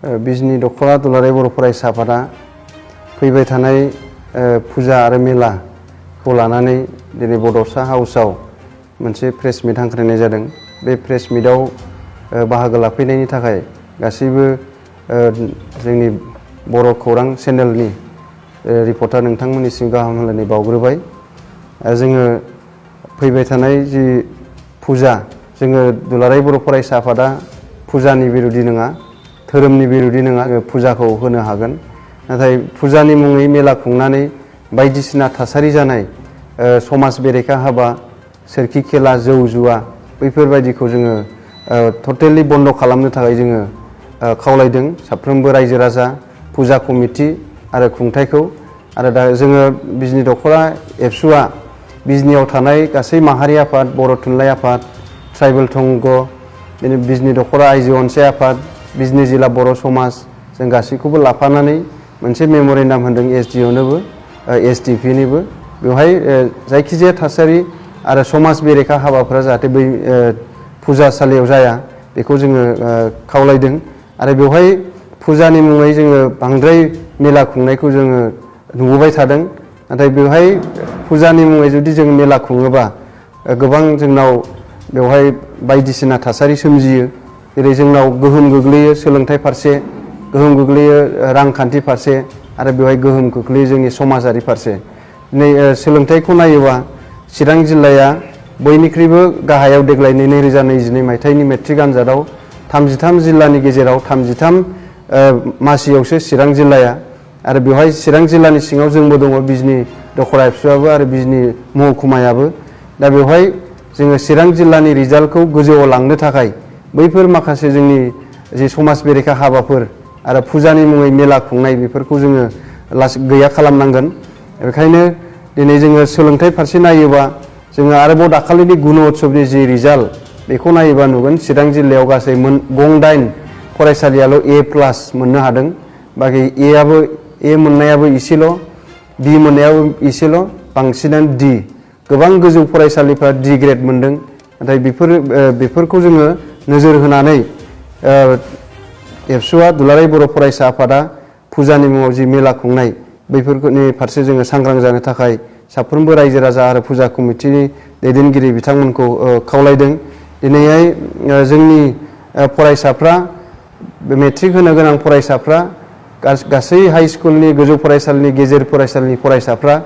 बिजनी दख'र दुलाराय बर' फरायसा आफादा फैबाय थानाय फुजा आरो मेलाखौ लानानै दिनै बड'सा हाउसआव मोनसे प्रेस मिट हांख्रायनाय जादों। बे प्रेस मिटआव बाहागो लाफैनायनि थाखाय गासैबो जोंनि बर' खौरां चेनेलनि रिपर्टार नोंथांमोननिसिम गाहाम हामलायनाय बावग्रोबाय। जोङो फैबाय थानाय जि फुजा, जोङो दुलाराय बर' फरायसा आफादा फुजानि बिरोधि नङा, धोरोमनि बिरोधि नङा, फुजाखौ होनो हागोन। नाथाय फुजानि मुङै मेला खुंनानै बायदिसिना थासारि जानाय समाज बेरेखा हाबा, सोरखि खेला, जौ जुवा बैफोरबायदिखौ जोङो टटेलि बन्द खालामनो थाखाय जोङो खावलायदों साफ्रोमबो रायजो राजा, फुजा कमिटि आरो खुंथायखौ। आरो दा जोङो बिजनी दख'र एबसुआ बिजनीयाव थानाय गासै माहारि आफाद, बर' थुनलाइ आफाद, ट्राइबेल थंग, बिजनी दख'र आइजो अनसाय आफाद, बिजनी जिल्ला बर' समाज, जों गासैखौबो लाफानानै मोनसे मेम'रेन्डाम होदों एसडिअनोबो, एसडिपिनोबो। बेवहाय जायखिजाया थासारि आरो समाज बेरेखा हाबाफोरा जाहाथे बै फुजासालियाव जाया बेखौ जोङो खावलायदों। आरो बेवहाय फुजानि मुङै जोङो बांद्राय मेला खुंनायखौ जोङो नुबोबाय थादों। नाथाय बेवहाय फुजानि मुङै जुदि जों मेला खुङोबा गोबां जोंनाव बेवहाय बायदिसिना थासारि सोमजियो। जेरै जोंनाव गोहोम गोग्लैयो सोलोंथाइ फारसे, गोहोम गोग्लैयो रांखान्थि फारसे, आरो बेवहाय गोहोम खोख्लैयो जोंनि समाजारि फारसे। दिनै सोलोंथाइखौ नायोबा चिरां जिल्लाया बयनिख्रुइबो गाहायाव देग्लायनि 2022 मायथाइनि मेट्रिक आनजादाव 33 जिल्लानि गेजेराव 33 मासियावसो चिरां जिल्लाया। आरो बेवहाय चिरां जिल्लानि सिङाव जोंबो दङ, बिजनी दख'र एबसुआबो आरो बिजनी महकुमायाबो। दा बेवहाय जोङो चिरां जिल्लानि रिजाल्टखौ गोजौआव लांनो थाखाय बैफोर माखासे जोंनि जि समाज बेरेखा हाबाफोर आरो फुजानि मुङै मेला खुंनाय बेफोरखौ जोङो गैया खालामनांगोन। बेखायनो दिनै जोङो सोलोंथाइ फारसे नायोबा जोङो आरोबाव दाखालिनि गुन उत्सबनि जि रिजाल्ट बेखौ नायोबा नुगोन चिरां जिल्लायाव गासै 9 फरायसालियाल' A+ मोननो हादों। बाखि ए मोननायाबो इसेल', बि मोननायाबो इसेल', बांसिनानो D। गोबां गोजौ फरायसालिफ्रा D ग्रेड मोनदों। नाथाय बेफोरखौ जोङो नोजोर होनानै एबसुआ दुलाराय बर' फरायसा आफादा फुजानि मुङाव जि मेला खुंनाय बैफोरनि फारसे जोङो सांग्रां जानो थाखाय साफ्रोमबो रायजो राजा आरो फुजा कमिटिनि दैदेनगिरि बिथांमोनखौ खावलायदों। दिनैहाय जोंनि फरायसाफ्रा, मेट्रिक होनो गोनां फरायसाफ्रा, गासै हाइ स्कुलनि, गोजौ फरायसालिनि, गेजेर फरायसालिनि फरायसाफ्रा